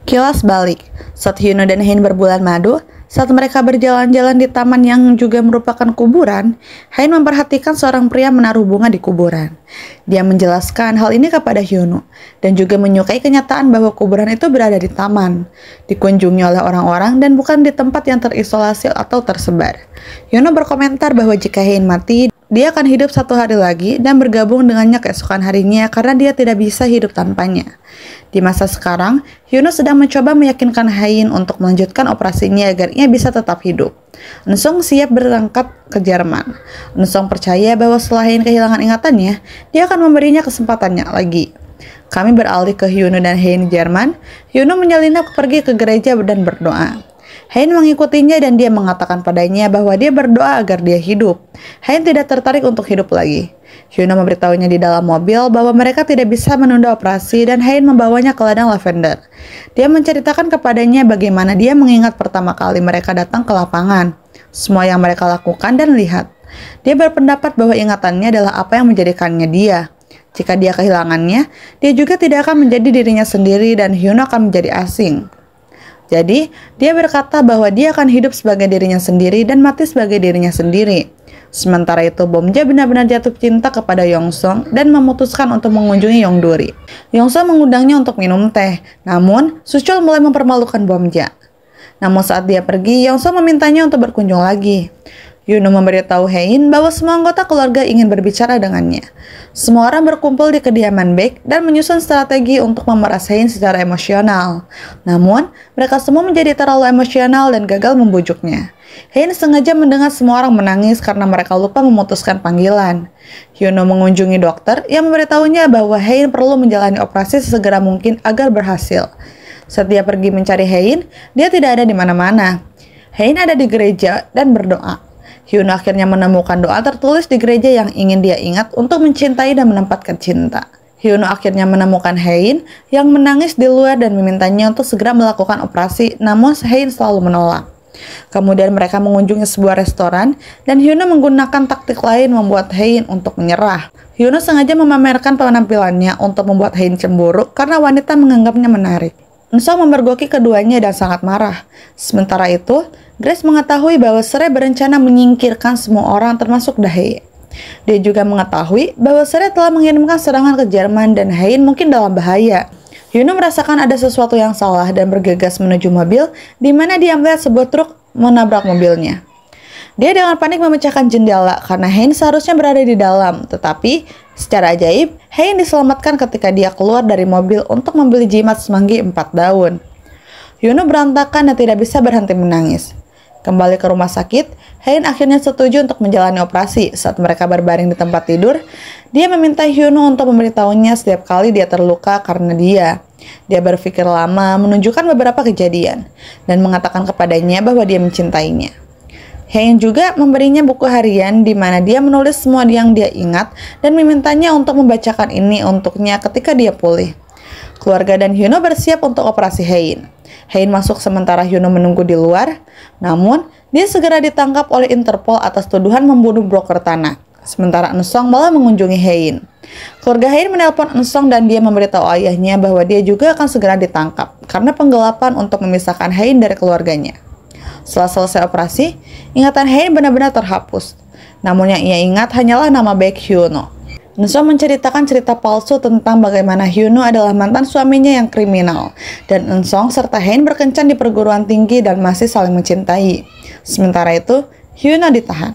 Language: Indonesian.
Kilas balik, saat Hyuno dan Hein berbulan madu, saat mereka berjalan-jalan di taman yang juga merupakan kuburan, Hein memperhatikan seorang pria menaruh bunga di kuburan. Dia menjelaskan hal ini kepada Hyuno, dan juga menyukai kenyataan bahwa kuburan itu berada di taman, dikunjungi oleh orang-orang dan bukan di tempat yang terisolasi atau tersebar. Hyuno berkomentar bahwa jika Hein mati, dia akan hidup 1 hari lagi dan bergabung dengannya keesokan harinya karena dia tidak bisa hidup tanpanya. Di masa sekarang, Hyuno sedang mencoba meyakinkan Hein untuk melanjutkan operasinya agar ia bisa tetap hidup. Eun-sung siap berangkat ke Jerman. Eun-sung percaya bahwa setelah Hein kehilangan ingatannya, dia akan memberinya kesempatannya lagi. Kami beralih ke Hyuno dan Hein di Jerman. Hyuno menyelinap pergi ke gereja dan berdoa. Hein mengikutinya dan dia mengatakan padanya bahwa dia berdoa agar dia hidup. Hein tidak tertarik untuk hidup lagi. Hyuno memberitahunya di dalam mobil bahwa mereka tidak bisa menunda operasi dan Hein membawanya ke ladang lavender. Dia menceritakan kepadanya bagaimana dia mengingat pertama kali mereka datang ke lapangan, semua yang mereka lakukan dan lihat. Dia berpendapat bahwa ingatannya adalah apa yang menjadikannya dia. Jika dia kehilangannya, dia juga tidak akan menjadi dirinya sendiri dan Hyuno akan menjadi asing. Jadi, dia berkata bahwa dia akan hidup sebagai dirinya sendiri dan mati sebagai dirinya sendiri. Sementara itu, Bomja benar-benar jatuh cinta kepada Yongsong dan memutuskan untuk mengunjungi Yongdori. Yongsong mengundangnya untuk minum teh, namun Suchol mulai mempermalukan Bomja. Namun saat dia pergi, Yongsong memintanya untuk berkunjung lagi. Hyuno memberitahu Hein bahwa semua anggota keluarga ingin berbicara dengannya. Semua orang berkumpul di kediaman Baek dan menyusun strategi untuk memeras Hein secara emosional. Namun, mereka semua menjadi terlalu emosional dan gagal membujuknya. Hein sengaja mendengar semua orang menangis karena mereka lupa memutuskan panggilan. Hyuno mengunjungi dokter yang memberitahunya bahwa Hein perlu menjalani operasi sesegera mungkin agar berhasil. Saat dia pergi mencari Hein, dia tidak ada di mana-mana. Hein ada di gereja dan berdoa. Hyuno akhirnya menemukan doa tertulis di gereja yang ingin dia ingat untuk mencintai dan menempatkan cinta. Hyuno akhirnya menemukan Hein yang menangis di luar dan memintanya untuk segera melakukan operasi, namun Hein selalu menolak. Kemudian mereka mengunjungi sebuah restoran dan Hyuno menggunakan taktik lain membuat Hein untuk menyerah. Hyuno sengaja memamerkan penampilannya untuk membuat Hein cemburu karena wanita menganggapnya menarik. Eun-sung memergoki keduanya dan sangat marah. Sementara itu, Grace mengetahui bahwa Sere berencana menyingkirkan semua orang termasuk Dae. Dia juga mengetahui bahwa Sere telah mengirimkan serangan ke Jerman dan Hein mungkin dalam bahaya. Hyuno merasakan ada sesuatu yang salah dan bergegas menuju mobil di mana dia melihat sebuah truk menabrak mobilnya. Dia dengan panik memecahkan jendela karena Hein seharusnya berada di dalam, tetapi secara ajaib, Hein diselamatkan ketika dia keluar dari mobil untuk membeli jimat semanggi 4 daun. Hyuno berantakan dan tidak bisa berhenti menangis. Kembali ke rumah sakit, Hein akhirnya setuju untuk menjalani operasi. Saat mereka berbaring di tempat tidur, dia meminta Hyuno untuk memberitahunya setiap kali dia terluka karena dia. Dia berpikir lama, menunjukkan beberapa kejadian, dan mengatakan kepadanya bahwa dia mencintainya. Hein juga memberinya buku harian di mana dia menulis semua yang dia ingat dan memintanya untuk membacakan ini untuknya ketika dia pulih. Keluarga dan Hyuno bersiap untuk operasi Hein. Hein masuk sementara Hyuno menunggu di luar, namun dia segera ditangkap oleh Interpol atas tuduhan membunuh broker tanah. Sementara Eun-sung malah mengunjungi Hein. Keluarga Hein menelpon Eun-sung dan dia memberitahu ayahnya bahwa dia juga akan segera ditangkap karena penggelapan untuk memisahkan Hein dari keluarganya. Setelah selesai operasi, ingatan Hein benar-benar terhapus. Namun yang ia ingat hanyalah nama Baek Hyuno. Eun-sung menceritakan cerita palsu tentang bagaimana Hyuno adalah mantan suaminya yang kriminal. Dan Eun-sung serta Hein berkencan di perguruan tinggi dan masih saling mencintai. Sementara itu, Hyuno ditahan.